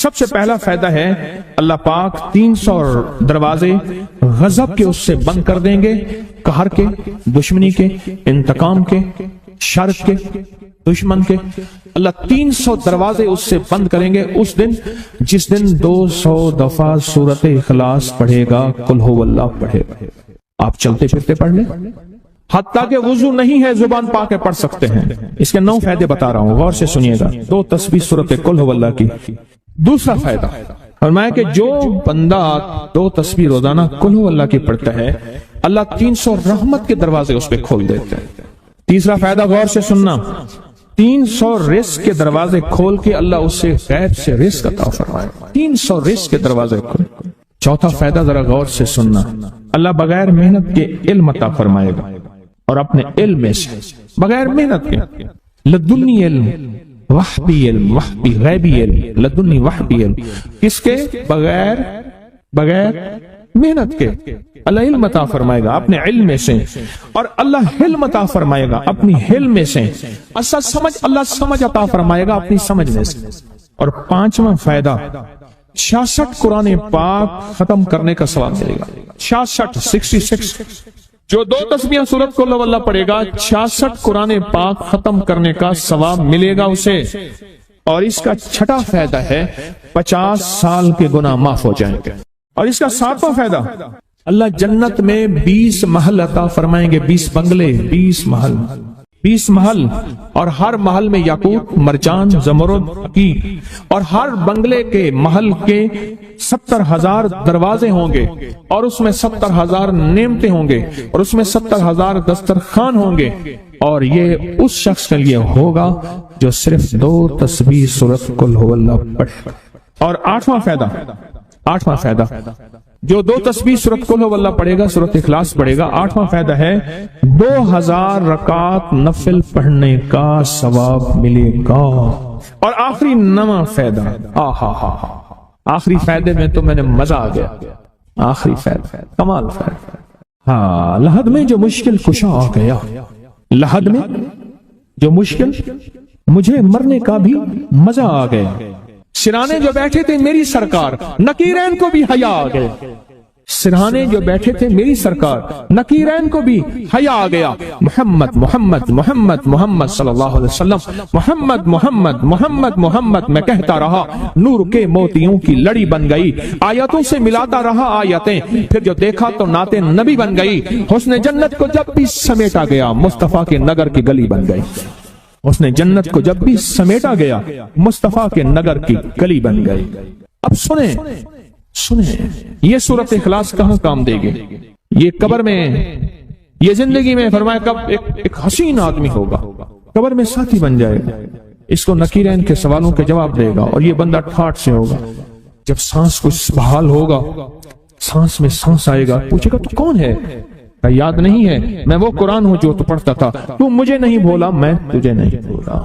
سب سے پہلا فائدہ ہے اللہ پاک 300 دروازے غضب کے اس سے بند کر دیں گے، قہر کے، دشمنی کے، انتقام کے، شر کے، دشمن کے۔ اللہ 300 دروازے اس سے بند کریں گے اس دن جس دن 200 دفعہ سورۃ اخلاص پڑھے گا، قل هو اللہ پڑھے گا۔ آپ چلتے پھرتے پڑھ لیں، حتیٰ کہ وضو نہیں ہے زبان پاک کے پڑھ سکتے ہیں۔ اس کے 9 فائدے بتا رہا ہوں، غور سے سنیے گا۔ 2 تسبیح سورۃ قل هو اللہ کی۔ دوسرا فائدہ فرمایا کہ جو بندہ 2 تسبیح روزانہ قل هو اللہ کی پڑھتا ہے، اللہ 300 رحمت کے دروازے اس پہ کھول دیتے ہیں۔ تیسرا فائدہ غور سے سننا، 300 رزق کے دروازے کھول کے اللہ اس سے غیب سے رزق عطا فرمائے گا۔ 300 رزق کے دروازے کھول۔ چوتھا فائدہ ذرا غور سے سننا، اللہ بغیر محنت کے علم عطا فرمائے گا، اور اپنے علم میں سے بغیر محنت کے، لدنی علم، وحبی علم، وحبی غیبی علم، لدنی وحبی علم، کس کے؟ بغیر محنت کے اللہ علم عطا فرمائے گا اپنے علم میں سے، اور اللہ حلم عطا فرمائے گا اپنی حلم میں سے، اللہ سمجھ عطا فرمائے گا اپنی سمجھ میں سے۔ اور 5واں فائدہ 66 قرآن پاک ختم کرنے کا ثواب ملے گا۔ 66 جو 2 تسبیح سورۃ قل هو اللہ پڑھے گا، 66 قرآن پاک ختم کرنے کا ثواب ملے گا اسے۔ اور اس کا 6واں فائدہ ہے 50 سال کے گناہ معاف ہو جائیں گے۔ اور اس کا 7واں فائدہ، اللہ جنت میں 20 محل عطا فرمائیں گے، 20 بنگلے، 20 محل، اور ہر محل میں یاقوت، مرجان، زمرد، عقیق، اور ہر بنگلے کے محل کے 70,000 دروازے ہوں گے، اور اس میں 70,000 نعمتیں ہوں گے، اور اس میں 70,000 دسترخوان ہوں گے، اور یہ اس شخص کے لیے ہوگا جو صرف 2 تسبیح سورۃ قل هو اللہ پڑھے۔ اور 8واں فائدہ جو 2 تسبیح سورۃ قل هو اللہ پڑھے گا، سورۃ اخلاص پڑھے گا، 8واں فائدہ ہے 2000 رکعت نفل پڑھنے کا ثواب ملے گا۔ اور آخری 9واں فائدہ، آخری فائدے میں تو میں نے مزہ آ گیا، آخری فائدہ کمال فائدہ، ہاں، لحد میں جو مشکل کشا آ گیا، لحد میں جو مشکل، مجھے مرنے کا بھی مزہ آ گیا، سرانے جو بیٹھے تھے میری سرکار، نکیرین کو بھی حیا آ گئے، سرہانے جو بیٹھے تھے میری سرکار، نکیرین کو بھی حیا آ گیا، محمد محمد محمد محمد صلی اللہ علیہ وسلم، محمد محمد محمد محمد میں کہتا رہا، نور کے موتیوں کی لڑی بن گئی، آیتوں سے ملاتا رہا آیتیں، پھر جو دیکھا تو نعت نبی بن گئی، حسن جنت کو جب بھی سمیٹا گیا مصطفیٰ کے نگر کی گلی بن گئی، اس نے جنت کو جب بھی سمیٹا گیا مصطفیٰ کے نگر کی گلی بن گئی۔ اب سنیں یہ سورۃ اخلاص کہاں کام دے گی؟ یہ قبر میں، یہ زندگی میں، فرمایا کب ایک حسین آدمی ہوگا، قبر میں ساتھی بن جائے گا، اس کو نکیرین کے سوالوں کے جواب دے گا، اور یہ بندہ ٹھاٹ سے ہوگا، جب سانس کچھ بحال ہوگا، سانس میں سانس آئے گا، پوچھے گا تو کون ہے؟ یاد نہیں ہے، میں وہ قرآن ہوں جو تو پڑھتا تھا، تو مجھے نہیں بولا، میں تجھے نہیں بولا۔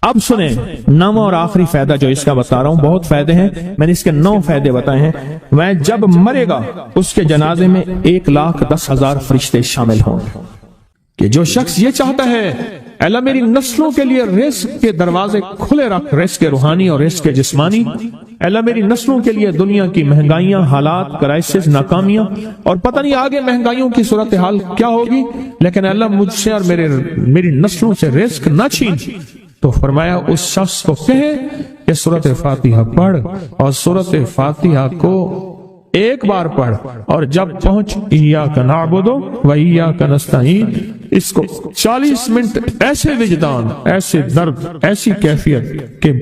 اب سنیں 9 اور آخری فائدہ جو اس کا بتا رہا ہوں، بہت فائدے ہیں، میں نے اس کے 9 فائدے بتائے ہیں۔ میں جب مرے گا اس کے جنازے میں 1,10,000 فرشتے شامل ہوں گے، کہ جو شخص یہ چاہتا ہے اللہ میری نسلوں کے لیے رزق کے دروازے کھلے رکھ، رزق روحانی اور رزق جسمانی، اللہ میری نسلوں کے لیے دنیا کی مہنگائیاں، حالات، کرائسس، ناکامیاں، اور پتہ نہیں آگے مہنگائیوں کی صورتحال کیا ہوگی، لیکن اللہ مجھ سے اور میری نسلوں سے رزق نہ چھین، تو فرمایا اس شخص کو کہے کہ سورۃ فاتحہ پڑھ، اور سورۃ فاتحہ کو ایک بار پڑھ، اور جب پہنچ ایاک نعبد و ایاک نستعین، اس کو 40 منٹ ایسے وجدان، ایسے درد، ایسی کیفیت کہ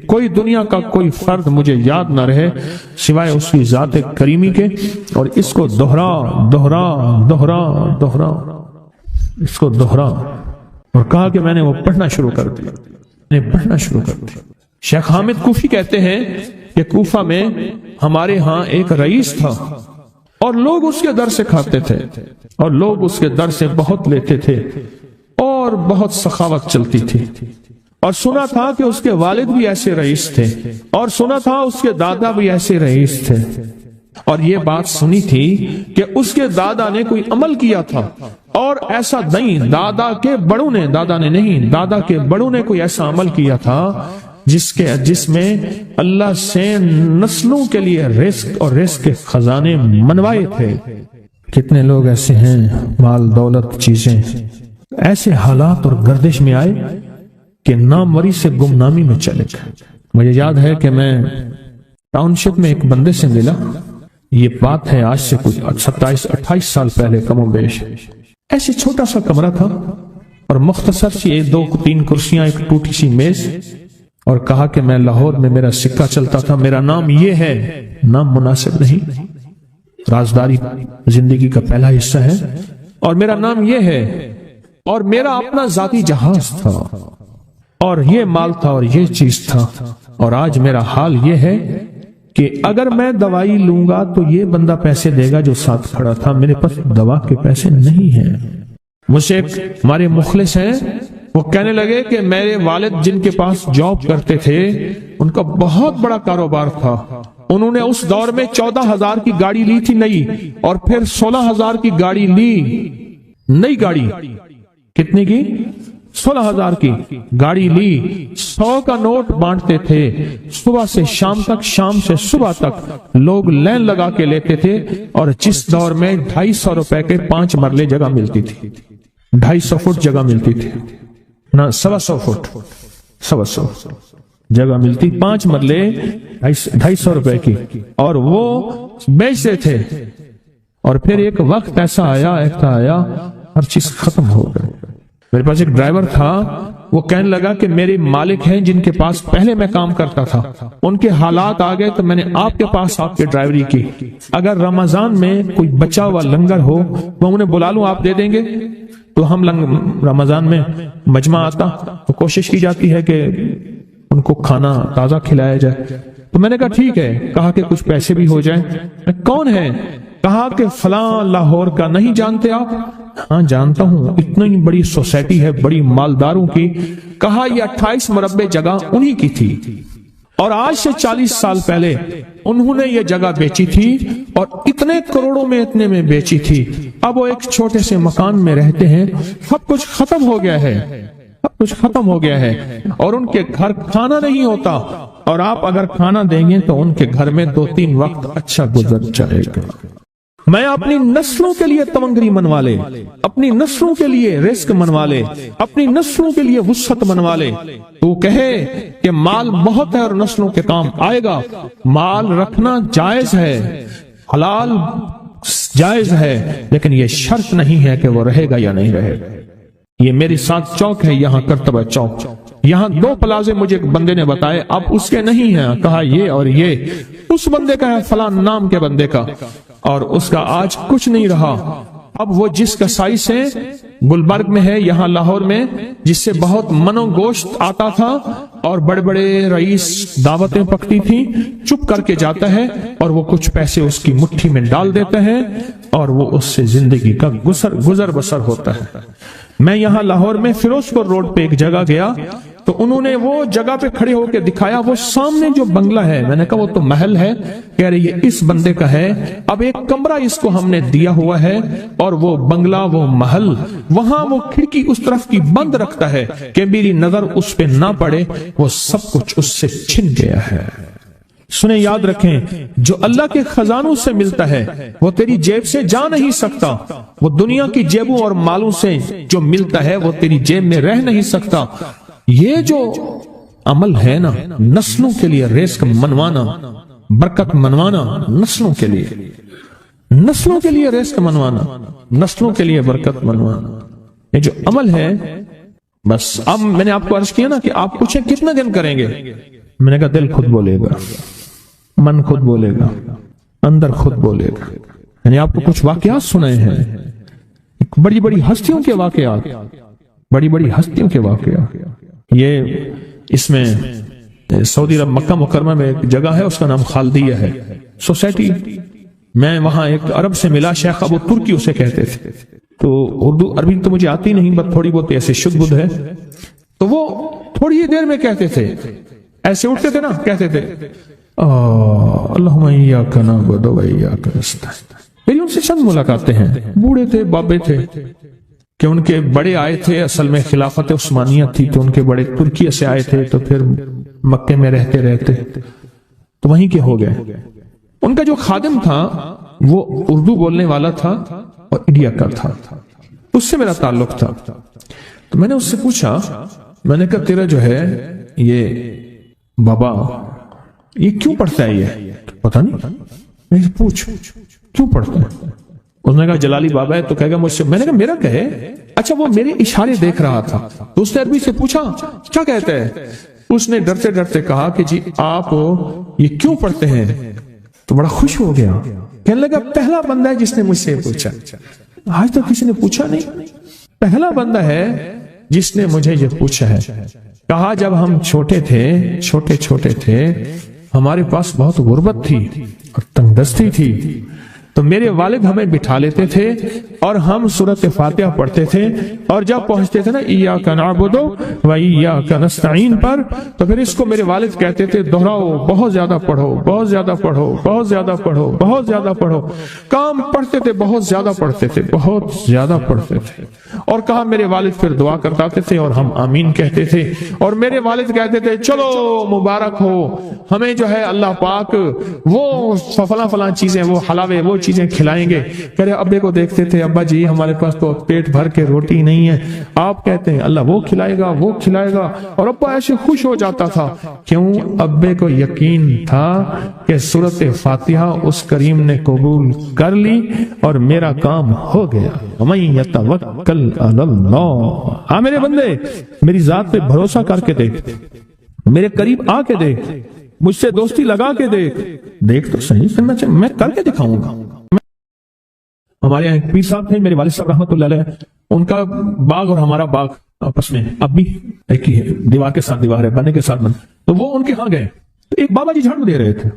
کوئی دنیا کا کوئی فرد مجھے یاد نہ رہے سوائے اس کی ذات کریمی کے، اور اس کو دہرا دہرا دہرا دہرا، اس کو دہرا، اور کہا کہ میں نے وہ پڑھنا شروع کر دیا، میں نے پڑھنا شروع کر دیا۔ شیخ حامد کوفی کہتے ہیں کہ کوفہ میں ہمارے ہاں ایک رئیس تھا، اور لوگ اس کے در سے کھاتے تھے، اور لوگ اس کے در سے بہت لیتے تھے، اور بہت سخاوت چلتی تھی، اور سنا تھا کہ اس کے والد بھی ایسے رئیس تھے، اور سنا تھا اس کے دادا بھی ایسے رئیس تھے، اور یہ بات سنی تھی کہ اس کے دادا نے کوئی عمل کیا تھا، اور ایسا نہیں، دادا کے بڑوں نے، دادا نے نہیں، دادا کے بڑوں نے کوئی ایسا عمل کیا تھا جس میں اللہ سے نسلوں کے لیے رزق اور رزق کے خزانے منوائے تھے۔ کتنے لوگ ایسے ہیں، مال دولت چیزیں، ایسے حالات اور گردش میں آئے کہ ناموری سے گمنامی میں چلے گئے۔ مجھے یاد ہے کہ میں ٹاؤن شپ میں ایک بندے سے ملا، یہ بات ہے آج سے کچھ 27-28 سال پہلے کم و بیش۔ ایسے چھوٹا سا کمرہ تھا اور مختصر سی 2-3 کرسیاں، ایک ٹوٹی سی میز، اور کہا کہ میں لاہور میں میرا سکہ چلتا تھا، میرا نام یہ ہے۔ نام مناسب نہیں، رازداری زندگی کا پہلا حصہ ہے، اور میرا نام یہ ہے، اور میرا اپنا ذاتی جہاز تھا، اور یہ مال تھا، اور یہ چیز تھا، اور آج میرا حال یہ ہے کہ اگر میں دوائی لوں گا تو یہ بندہ پیسے دے گا جو ساتھ کھڑا تھا، میرے پاس دوا کے پیسے نہیں ہیں۔ مجھ سے ایک ہمارے مخلص ہیں، وہ کہنے لگے کہ میرے والد جن کے پاس جاب کرتے تھے، ان کا بہت بڑا کاروبار تھا، انہوں نے اس دور میں 14,000 کی گاڑی لی تھی نئی، اور پھر 16,000 کی گاڑی لی، نئی گاڑی۔ کتنے کی؟ 16,000 کی گاڑی لی، 100 کا نوٹ بانٹتے تھے، صبح سے شام تک، شام سے صبح تک لوگ لین لگا کے لیتے تھے، اور جس دور میں 250 روپے کے 5 مرلے جگہ ملتی تھی، 250 فٹ جگہ ملتی تھی، نہ 125 فٹ، 125 جگہ ملتی، 5 مرلے 250 روپے کی، اور وہ بیچتے تھے۔ اور پھر ایک وقت ایسا آیا ہر چیز ختم ہو گئی۔ میرے پاس ایک ڈرائیور تھا، وہ کہنے لگا کہ میرے مالک ہیں جن کے پاس پہلے میں کام کرتا تھا، ان کے حالات آ گئے تو میں نے آپ کے پاس آپ کے ڈرائیوری کی، اگر رمضان میں کوئی بچا ہوا لنگر ہو وہ انہیں بلا لوں، آپ دے دیں گے؟ تو ہم رمضان میں مجمع آتا تو کوشش کی جاتی ہے کہ ان کو کھانا تازہ کھلایا جائے۔ تو میں نے کہا ٹھیک ہے، کہا کہ کچھ پیسے بھی ہو جائیں۔ کون ہے؟ کہا کہ فلاں لاہور کا، نہیں جانتے آپ؟ ہاں جانتا ہوں، اتنی بڑی سوسائٹی ہے، بڑی مالداروں کی۔ کہا یہ 28 مربع جگہ انہی کی تھی، اور آج سے 40 سال پہلے انہوں نے یہ جگہ بیچی تھی، اور اتنے کروڑوں میں اتنے میں بیچی تھی۔ اب وہ ایک چھوٹے سے مکان میں رہتے ہیں، سب کچھ ختم ہو گیا ہے، سب کچھ ختم ہو گیا ہے، اور ان کے گھر کھانا نہیں ہوتا، اور آپ اگر کھانا دیں گے تو ان کے گھر میں 2-3 وقت اچھا گزر جائے گا۔ میں اپنی نسلوں کے لیے تمنگری منوا لے، اپنی نسلوں کے لیے رزق منوا لے، اپنی نسلوں کے لیے وسعت منوا لے۔ تو کہے کہ مال بہت ہے اور نسلوں کے کام آئے گا، مال رکھنا جائز ہے، حلال جائز ہے، لیکن یہ شرط نہیں ہے کہ وہ رہے گا یا نہیں رہے گا۔ یہ میری ساتھ چوک ہے، یہاں کرتبہ چوک، یہاں 2 پلازے مجھے ایک بندے نے بتائے، اب اس کے نہیں ہیں، کہا یہ اور یہ اس بندے کا ہے، فلاں نام کے بندے کا، اور اس کا آج کچھ نہیں رہا۔ اب وہ جس کسائی سے گلبرگ میں ہے، یہاں لاہور میں، جس سے بہت منو گوشت آتا تھا اور بڑے بڑے رئیس دعوتیں پکتی تھیں، چپ کر کے جاتا ہے اور وہ کچھ پیسے اس کی مٹھی میں ڈال دیتے ہیں اور وہ اس سے زندگی کا گزر بسر ہوتا ہے۔ میں یہاں لاہور میں فیروز پور روڈ پہ ایک جگہ گیا تو انہوں نے وہ جگہ پہ کھڑے ہو کے دکھایا، وہ سامنے جو بنگلہ ہے، میں نے کہا وہ تو محل ہے، کہہ رہے یہ اس بندے کا ہے، اب ایک کمرہ اس کو ہم نے دیا ہوا ہے، اور وہ بنگلہ، وہ محل، وہاں وہ کھڑکی اس طرف کی بند رکھتا ہے کہ میری نظر اس پہ نہ پڑے، وہ سب کچھ اس سے چھن گیا ہے۔ سنیں، یاد رکھیں، جو اللہ کے خزانوں سے ملتا ہے وہ تیری جیب سے جا نہیں سکتا، وہ دنیا کی جیبوں اور مالوں سے جو ملتا ہے وہ تیری جیب میں رہ نہیں سکتا۔ یہ جو عمل ہے نا، نسلوں کے لیے رزق منوانا، برکت منوانا، نسلوں کے لیے، نسلوں کے لیے رزق منوانا، نسلوں کے لیے برکت منوانا، یہ جو عمل ہے، بس اب میں نے آپ کو عرض کیا نا کہ آپ پوچھیں کتنے دن کریں گے، میں نے کہا دل خود بولے گا، من خود بولے گا، اندر خود بولے گا۔ یعنی آپ کو کچھ واقعات سنائے ہیں، بڑی بڑی ہستیوں کے واقعات، بڑی بڑی ہستیوں کے واقعات۔ یہ اس میں سعودی عرب مکہ مکرمہ میں ایک جگہ ہے، اس کا نام خالدیہ ہے سوسائٹی۔ میں وہاں ایک عرب سے ملا، شیخ ابو ترکی اسے کہتے تھے، تو اردو عربی تو مجھے آتی نہیں، بس تھوڑی بہت ایسے شدھ بدھ ہے، تو وہ تھوڑی ہی دیر میں کہتے تھے، ایسے اٹھتے تھے نا، کہتے تھے اللہم ایاک نعبد و ایاک نستعین۔ میری ان سے چند ملاقاتیں ہیں، بوڑھے تھے، بابے تھے، کہ ان کے بڑے آئے تھے، اصل میں خلافت عثمانیہ تھی تو ان کے بڑے ترکیہ سے آئے تھے، تو پھر مکے میں رہتے رہتے تو وہیں کے ہو گئے۔ ان کا جو خادم تھا وہ اردو بولنے والا تھا اور انڈیا کا تھا، اس سے میرا تعلق تھا۔ تو میں نے اس سے پوچھا، میں نے کہا تیرا جو ہے یہ بابا یہ کیوں پڑھتا ہے؟ یہ پتہ نہیں، میں سے پوچھ کیوں پڑھتا ہے؟ اس نے کہا جلالی بابا ہے تو کہے گا مجھ سے۔ میں نے کہا میرا کہے؟ اچھا وہ میرے اشارے دیکھ رہا تھا تو اس نے عربی سے پوچھا کیا کہتا ہے؟ اس نے ڈرتے ڈرتے کہا کہ جی آپ یہ کیوں پڑھتے ہیں؟ تو بڑا خوش ہو گیا، کہنے لگا پہلا بندہ ہے جس نے مجھ سے پوچھا، آج تک کسی نے پوچھا نہیں، پہلا بندہ ہے جس نے مجھے یہ پوچھا ہے۔ کہا جب ہم چھوٹے تھے ہمارے پاس بہت غربت تھی اور تنگ دستی تھی، تو میرے والد ہمیں بٹھا لیتے تھے اور ہم سورۃ فاتحہ پڑھتے تھے، اور جب پہنچتے تھے نا ایاک نعبد و ایاک نستعین پر، تو پھر اس کو میرے والد کہتے تھے دہراؤ، بہت زیادہ پڑھو، بہت زیادہ پڑھو، بہت زیادہ پڑھو، بہت زیادہ پڑھو۔ کام پڑھتے تھے، بہت زیادہ پڑھتے تھے، بہت زیادہ پڑھتے تھے۔ اور کہا میرے والد پھر دعا کرتے تھے اور ہم آمین کہتے تھے، اور میرے والد کہتے تھے چلو مبارک ہو، ہمیں جو ہے اللہ پاک وہ فلاں چیزیں، وہ حلاوے، وہ چیزیں کھلائیں گے۔ کہہ رہے ابے کو دیکھتے تھے، ابا جی ہمارے پاس تو پیٹ بھر کے روٹی نہیں ہے، آپ کہتے ہیں اللہ وہ کھلائے گا، وہ کھلائے گا، اور ابا ایسے خوش ہو جاتا تھا۔ کیوں؟ ابے کو یقین تھا کہ سورۃ فاتحہ اس کریم نے قبول کر لی اور میرا کام ہو گیا۔ وَمَن يَتَوَكَّلْ عَلَى اللَّهِ، ہاں میرے بندے میری ذات پہ بھروسہ کر کے دیکھ، میرے قریب آ کے دیکھ، مجھ سے دوستی لگا کے دیکھ تو صحیح، میں کر کے دکھاؤں گا۔ ہمارے یہاں ایک پیر صاحب تھے، میرے والد صاحب رحمۃ اللہ علیہ، ان کا باغ اور ہمارا باغ آپس میں اب بھی ایک ہی ہے، دیوار کے ساتھ دیوار ہے، بنے کے ساتھ بن۔ تو وہ ان کے ہاں گئے تو ایک بابا جی جھاڑو دے رہے تھے،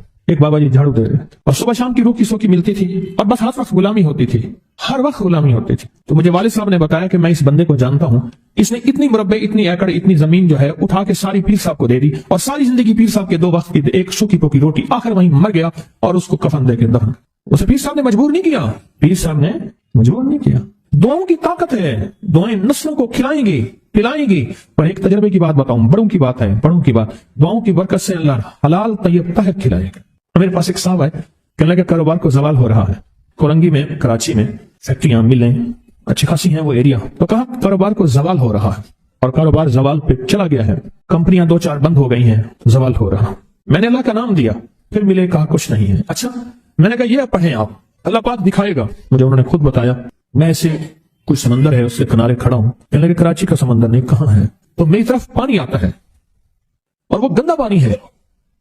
اور صبح شام کی روکی سوکی ملتی تھی، اور بس ہر وقت غلامی ہوتی تھی، ہر وقت غلامی ہوتی تھی۔ تو مجھے والد صاحب نے بتایا کہ میں اس بندے کو جانتا ہوں، اس نے اتنی مربع، اتنی ایکڑ، اتنی زمین جو ہے اٹھا کے ساری پیر صاحب کو دے دی، اور ساری زندگی پیر صاحب کے 2 وقت کی ایک سوکھی پوکی روٹی، آخر وہیں مر گیا اور اس کو کفن دے کے دفن۔ اسے پیر صاحب نے مجبور نہیں کیا، پیر صاحب نے مجبور نہیں کیا۔ دعاؤں کی طاقت ہے، دعائیں نسلوں کو کھلائیں گی، پلائیں گی۔ پر ایک تجربے کی بات بتاؤں، بڑوں کی بات ہے، بڑوں کی بات، دعاؤں کی برکت سے اللہ حلال طیب طاہر کھلائے گا۔ میرے پاس ایک صاحب ہے، کہنے لگا کاروبار کو زوال ہو رہا ہے، کورنگی میں، کراچی میں فیکٹریاں، ملیں اچھی خاصی ہیں وہ ایریا، تو کہا کاروبار کو زوال ہو رہا ہے، اور کاروبار زوال پہ چلا گیا ہے، کمپنیاں 2-4 بند ہو گئی ہیں، زوال ہو رہا۔ میں نے اللہ کا نام دیا، پھر ملے، کہا کچھ نہیں ہے۔ اچھا، میں نے کہا یہ پڑھیں آپ، اللہ پاک دکھائے گا مجھے۔ انہوں نے خود بتایا، میں ایسے کوئی سمندر ہے اس کے کنارے کھڑا ہوں، کہنے لگے کراچی کا سمندر نہیں، کہاں ہے؟ تو میری طرف پانی آتا ہے اور وہ گندا پانی ہے،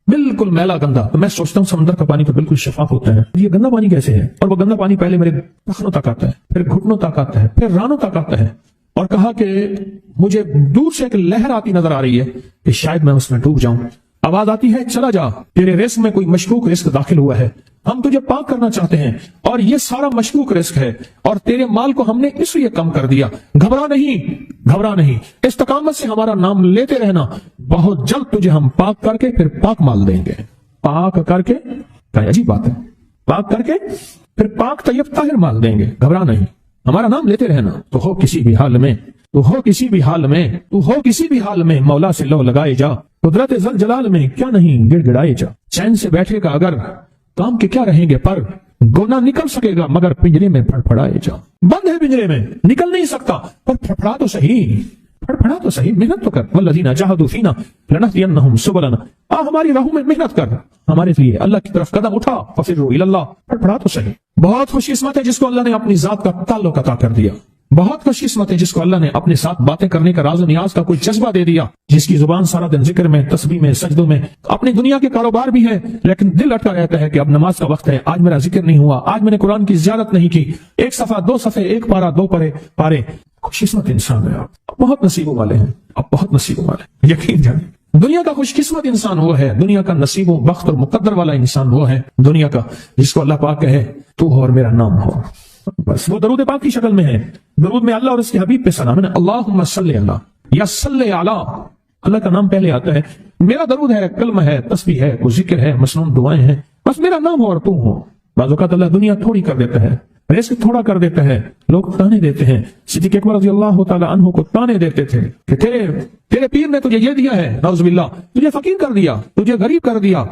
بالکل میلا گندا۔ تو میں سوچتا ہوں سمندر کا پانی تو بالکل شفاف ہوتا ہے، یہ گندا پانی کیسے ہے؟ اور وہ گندا پانی پہلے میرے ٹخنوں تک آتا ہے، پھر گھٹنوں تک آتا ہے، پھر رانوں تک آتا ہے۔ اور کہا کہ مجھے دور سے ایک لہر آتی نظر آ رہی ہے کہ شاید میں اس میں ڈوب جاؤں۔ آواز آتی ہے چلا جا، تیرے رزق میں کوئی مشکوک رزق داخل ہوا ہے، ہم تجھے پاک کرنا چاہتے ہیں، اور یہ سارا مشکوک رزق ہے، اور تیرے مال کو ہم نے اس لیے کم کر دیا۔ گھبرا نہیں، استقامت سے ہمارا نام لیتے رہنا، بہت جلد تجھے ہم پاک کر کے پھر پاک مال دیں گے۔ پاک کر کے، کیا عجیب بات ہے، پاک کر کے پھر پاک طیب طاہر مال دیں گے۔ گھبرا نہیں، ہمارا نام لیتے رہنا، تو ہو کسی بھی حال میں، مولا سے لو لگائے جا، قدرت ذل جلال میں کیا نہیں گڑ گڑائے جا۔ چین سے بیٹھے گا اگر کام کے کیا رہیں گے، پر گونا نکل سکے گا مگر پنجرے میں پھڑپھڑائے جا۔ بند ہے پنجرے میں، نکل نہیں سکتا، پر پھڑپھڑا تو صحیح، محنت تو کر۔ والذین جاہدوا فینا لنہدینہم سبلنا، ہماری راہوں میں محنت کر، ہمارے لیے اللہ کی طرف قدم اٹھا، ففروا الی اللہ، پھڑپھڑا تو صحیح۔ بہت خوش قسمت ہے جس کو اللہ نے اپنی ذات کا تعلق عطا کر دیا، بہت خوش قسمت ہے جس کو اللہ نے اپنے ساتھ باتیں کرنے کا راز و نیاز کا کوئی جذبہ دے دیا، جس کی زبان سارا دن ذکر میں، تسبیح میں، سجدوں میں، اپنی دنیا کے کاروبار بھی ہے لیکن دل اٹکا رہتا ہے کہ اب نماز کا وقت ہے، آج میرا ذکر نہیں ہوا، آج میں نے قرآن کی زیارت نہیں کی، 1 صفحہ 2 صفحے، 1 پارہ 2 پارے۔ خوش قسمت انسان ہے آپ، بہت نصیبوں والے ہیں آپ، بہت نصیبوں والے، یقین جانیں۔ دنیا کا خوش قسمت انسان وہ ہے، دنیا کا نصیب و بخت اور مقدر والا انسان وہ ہے دنیا کا جس کو اللہ پاک کہے تو ہو اور میرا نام ہو، بس وہ درود پاک کی شکل میں ہے۔ درود میں اللہ اور اس کے حبیب پہ سلام ہے، اللہم صلی اللہ یا صلی علی، اللہ کا نام پہلے آتا ہے۔ میرا درود ہے، کلمہ ہے، تسبیح ہے، کوئی ذکر ہے، مسنون دعائیں ہیں، بس میرا نام ہو اور تو ہو۔ بعض اوقات اللہ دنیا تھوڑی کر دیتا ہے، رزق تھوڑا کر دیتا ہے، لوگ تانے دیتے ہیں۔ صدیق اکبر رضی اللہ تعالیٰ عنہ کو تانے دیتے تھے کہ تیرے پیر نے تجھے یہ دیا ہے، نعوذ باللہ، تجھے فقیر کر دیا، تجھے غریب کر دیا،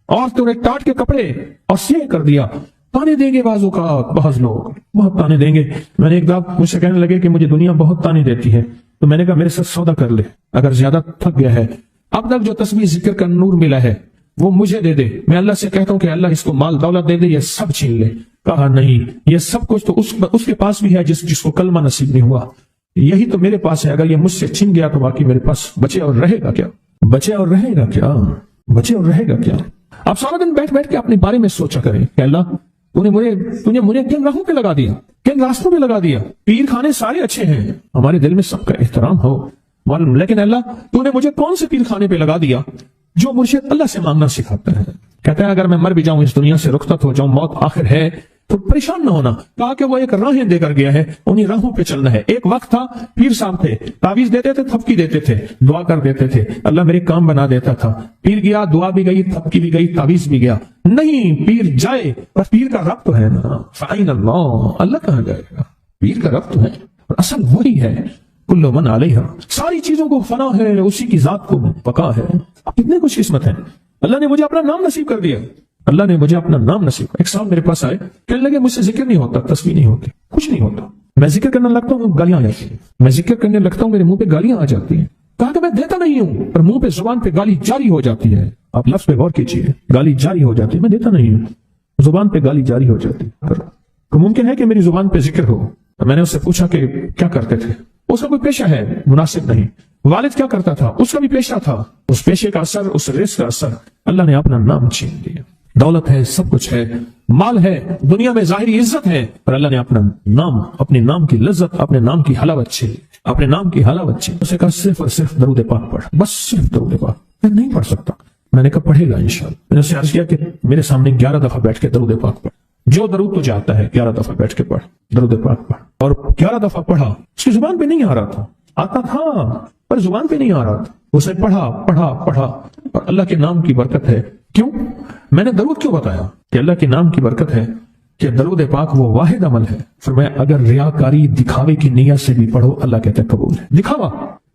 اور تجھے ٹاٹ کے کپڑے اور سیاہ کر دیا۔ تانے دیں گے بعض اوقات، بعض لوگ بہت تانے دیں گے۔ میں نے ایک دفعہ مجھ سے کہنے لگے کہ مجھے دنیا بہت تانے دیتی ہے، تو میں نے کہا میرے ساتھ سودا کر لے، اگر زیادہ تھک گیا ہے، اب تک جو تسبیح ذکر کا نور ملا ہے وہ مجھے دے دے، میں اللہ سے کہتا ہوں کہ اللہ اس کو مال دولت دے دے، یہ سب چھین لے۔ کہا نہیں، یہ سب کچھ تو اس کے پاس بھی ہے جس کو کلمہ نصیب نہیں ہوا، یہی تو میرے پاس ہے، اگر یہ مجھ سے چھن گیا تو باقی میرے پاس بچے اور رہے گا کیا؟ بچے اور رہے گا کیا؟ بچے اور رہے گا کیا؟ آپ سارا دن بیٹھ کے اپنے بارے میں سوچا کریں کہ اللہ تُنے مجھے کن راہوں پہ لگا دیا، کن راستوں پہ لگا دیا۔ پیر خانے سارے اچھے ہیں، ہمارے دل میں سب کا احترام ہو، لیکن اللہ تو نے مجھے کون سے پیر خانے پہ لگا دیا جو مرشد اللہ سے مانگنا سکھاتا ہے؟ کہتا ہے اگر میں مر بھی جاؤں، اس دنیا سے رخصت ہو جاؤں، موت آخر ہے، تو پریشان نہ ہونا، کہا کہ وہ ایک راہیں دے کر گیا ہے، انہی راہوں پہ چلنا ہے۔ ایک وقت تھا پیر صاحب تھے، تعویذ دیتے تھے، تھپکی دیتے تھے، دعا کر دیتے تھے، اللہ میرے کام بنا دیتا تھا۔ پیر گیا، دعا بھی گئی، تھپکی بھی گئی، تعویذ بھی گیا۔ نہیں، پیر جائے پر پیر کا رب تو ہے نا، فَأَيْنَ اللَّهُ، اللہ کہاں جائے گا؟ پیر کا رب تو ہے، اور اصل وہی ہے، کل من علیہا، ساری چیزوں کو فنا ہے، اسی کی ذات کو بقا ہے۔ کتنے خوش قسمت ہیں، اللہ نے مجھے اپنا نام نصیب کر دیا، اللہ نے مجھے اپنا نام نصیب کر۔ ایک صاحب میرے پاس آئے، کہنے لگے مجھ سے ذکر نہیں ہوتا، تسبیح نہیں ہوتی، کچھ نہیں ہوتا، میں ذکر کرنے لگتا ہوں گالیاں آ جاتی ہیں، میں ذکر کرنے لگتا ہوں میرے منہ پہ گالیاں آ جاتی ہیں۔ کہا کہ میں دیتا نہیں ہوں، پر منہ پہ زبان پہ گالی جاری ہو جاتی ہے۔ آپ لفظ پہ غور کیجیے، گالی جاری ہو جاتی ہے، میں دیتا نہیں ہوں، زبان پہ گالی جاری ہو جاتی ہے۔ تو ممکن ہے کہ میری زبان پہ ذکر ہو۔ میں نے اس سے پوچھا کہ کیا کرتے تھے؟ اس کا کوئی پیشہ ہے مناسب نہیں۔ والد کیا کرتا تھا؟ اس کا بھی پیشہ تھا، اس پیشے کا اثر، اس رزق کا اثر، اللہ نے اپنا نام چھین لیا۔ دولت ہے، سب کچھ ہے، مال ہے، دنیا میں ظاہری عزت ہے، پر اللہ نے اپنا نام، اپنے نام کی لذت، اپنے نام کی حلاوت چھین لی، اپنے نام کی حلاوت چھین۔ اسے کہا صرف اور صرف درود پاک پڑھ، بس صرف درود پاک۔ میں نہیں پڑھ سکتا، میں نے کہا پڑھے گا انشاءاللہ۔ میں نے اسے عرض کیا کہ میرے سامنے 11 دفعہ بیٹھ کے درود پاک پڑھ، جو درود تجھے آتا ہے 11 دفعہ بیٹھ کے پڑھ، درود پاک پڑھ۔ اور 11 دفعہ پڑھا، اس کی زبان پہ نہیں آ رہا تھا، آتا تھا پر زبان پہ نہیں آ رہا تھا۔ اسے پڑھا پڑھا پڑھا، اور اللہ کے نام کی برکت ہے۔ کیوں میں نے درود کیوں بتایا؟ کہ اللہ کے نام کی برکت ہے کہ درود پاک وہ واحد عمل ہے، فرمایا اگر ریاکاری، دکھاوے کی نیت سے بھی پڑھو، اللہ کہتے ہیں قبول ہے۔ دکھاوا،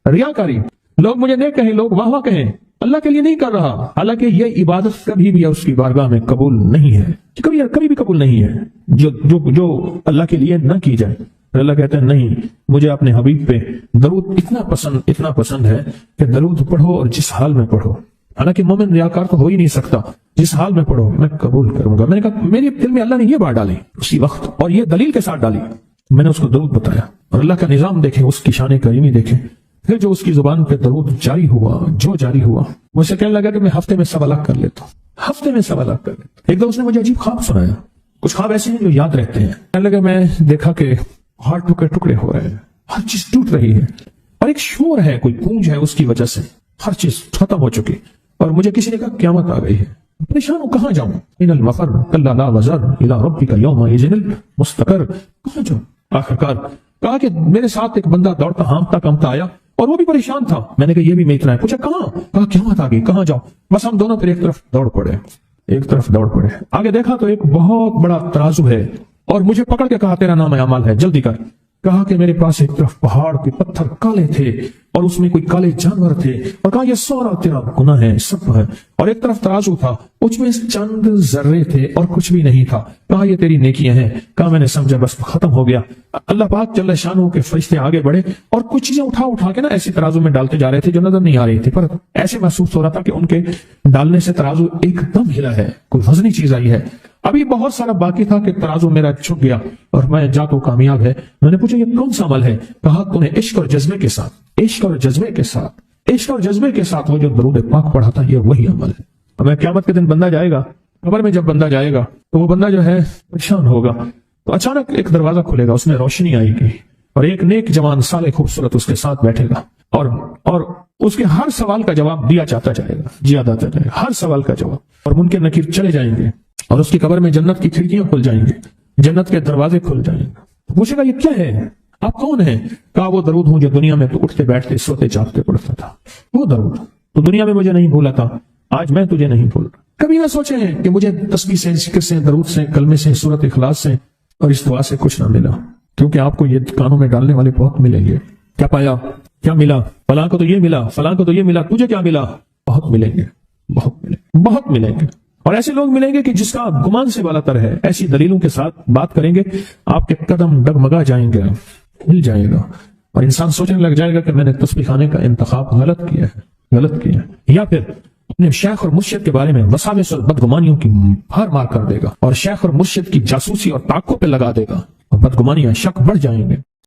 ریاکاری، لوگ مجھے نیک کہیں، لوگ واہ واہ کہیں، اللہ کے لیے نہیں کر رہا، حالانکہ یہ عبادت کبھی بھی اس کی بارگاہ میں قبول نہیں ہے، کبھی بھی قبول نہیں ہے جو اللہ کے لیے نہ کی جائے۔ اللہ کہتے ہیں نہیں، مجھے اپنے حبیب پہ درود اتنا پسند ہے کہ درود پڑھو اور جس حال میں پڑھو، حالانکہ مومن ریاکار تو ہو ہی نہیں سکتا، جس حال میں پڑھو میں قبول کروں گا۔ میں نے کہا میرے دل میں اللہ نے یہ بات ڈالی اسی وقت، اور یہ دلیل کے ساتھ ڈالی۔ میں نے اس کو درود بتایا، اور اللہ کا نظام دیکھیں، اس کی شان کریمی دیکھیں۔ پھر جو اس کی زبان پہ درود جاری ہوا، مجھ سے کہنے لگا کہ میں ہفتے میں 1.25 لاکھ کر لیتا ہوں، ہفتے میں 1.25 لاکھ کر لیتا ہوں۔ ایک دو اس نے مجھے عجیب خواب سنایا، کچھ خواب ایسے ہیں جو یاد رہتے ہیں۔ کہنے لگا میں دیکھا کہ ہاتھ ٹکڑے ہو رہے ہیں، ہر چیز ٹوٹ رہی ہے، اور ایک شور ہے، کوئی گونج ہے، اس کی وجہ سے ہر چیز ختم ہو چکی، اور مجھے کسی نے کہا قیامت آ گئی ہے۔ پریشان ہوں، کہاں جاؤں؟ ان المفر کلا لا وزر الى ربک یومئذ المستقر، کہاں جاؤں؟ آخرکار کہا کہ میرے ساتھ ایک بندہ دوڑتا ہانپتا کانپتا آیا، اور وہ بھی پریشان تھا۔ میں نے کہا یہ بھی میں اتنا ہے، پوچھا کہاں؟ کہا قیامت آ گئی، کہاں جاؤں؟ بس ہم دونوں پھر ایک طرف دوڑ پڑے۔ آگے دیکھا تو ایک بہت بڑا ترازو ہے، اور مجھے پکڑ کے کہا تیرا نام اعمال ہے، جلدی کر۔ کہا کہ میرے پاس ایک طرف پہاڑ کے پتھر کالے تھے، اور اس میں کوئی کالے جانور تھے، اور کہا یہ سارا تیرا گناہ ہے، سب ہے۔ اور ایک طرف ترازو تھا، اس میں چند ذرے تھے اور کچھ بھی نہیں تھا۔ کہا یہ تیری نیکیاں ہیں۔ کہا میں نے سمجھا، بس ختم ہو گیا۔ اللہ پاک جل شانہ کے فرشتے آگے بڑھے، اور کچھ چیزیں اٹھا کے نا ایسی ترازو میں ڈالتے جا رہے تھے جو نظر نہیں آ رہی تھی، پر ایسے محسوس ہو رہا تھا کہ ان کے ڈالنے سے ترازو ایک دم ہلا ہے، کوئی وزنی چیز آئی ہے۔ ابھی بہت سارا باقی تھا کہ ترازو میرا چھک گیا، اور میں جا تو کامیاب ہے۔ میں نے پوچھا یہ کون سا عمل ہے؟ کہا تو نے عشق اور جذبے کے ساتھ وہ جو درود پاک پڑھا تھا، یہ وہی عمل ہے۔ اب قیامت کے دن بندہ جائے گا قبر میں، جب بندہ جائے گا تو وہ بندہ جو ہے پریشان ہوگا، تو اچانک ایک دروازہ کھلے گا، اس میں روشنی آئے گی، اور ایک نیک جوان صالح خوبصورت اس کے ساتھ بیٹھے گا، اور اس کے ہر سوال کا جواب دیا جاتا جائے گا، ہر سوال کا جواب، اور منکر نکیر چلے جائیں گے، اور اس کی قبر میں جنت کی کھڑکیاں کھل جائیں گے، جنت کے دروازے کھل جائیں گے۔ پوچھے گا یہ کیا ہے؟ آپ کون ہیں؟ کہا وہ درود ہوں جو دنیا میں تو اٹھتے بیٹھتے سوتے جاگتے پڑھتا تھا، وہ درود تو دنیا میں مجھے نہیں بھولا تھا، آج میں تجھے نہیں بھول رہا۔ کبھی نہ سوچے ہیں کہ مجھے تسبیح سے، ذکر سے، درود سے، کلمے سے، سورت اخلاص سے اور اس دعا سے کچھ نہ ملا، کیونکہ آپ کو یہ کانوں میں ڈالنے والے بہت ملیں گے. کیا پایا؟ کیا ملا؟ فلاں کو تو یہ ملا، فلاں کو تو یہ ملا، تجھے کیا ملا؟ بہت ملیں گے، بہت ملیں گے، بہت ملیں گے. اور ایسے لوگ ملیں گے کہ جس کا گمان سے والا تر ہے. ایسی دلیلوں کے ساتھ بات کریں گے، آپ کے قدم ڈگمگا جائیں گے، ہل جائے گا، اور انسان سوچنے لگ جائے گا کہ میں نے تسبیح خانے کا انتخاب غلط کیا ہے. یا پھر اپنے شیخ اور مرشد کے بارے میں وساوس اور بدگمانیوں کی بھر مار کر دے گا، اور شیخ اور مرشد کی جاسوسی اور تعقب پہ لگا دے گا، اور بدگمانیاں، شک بڑھ جائیں گے.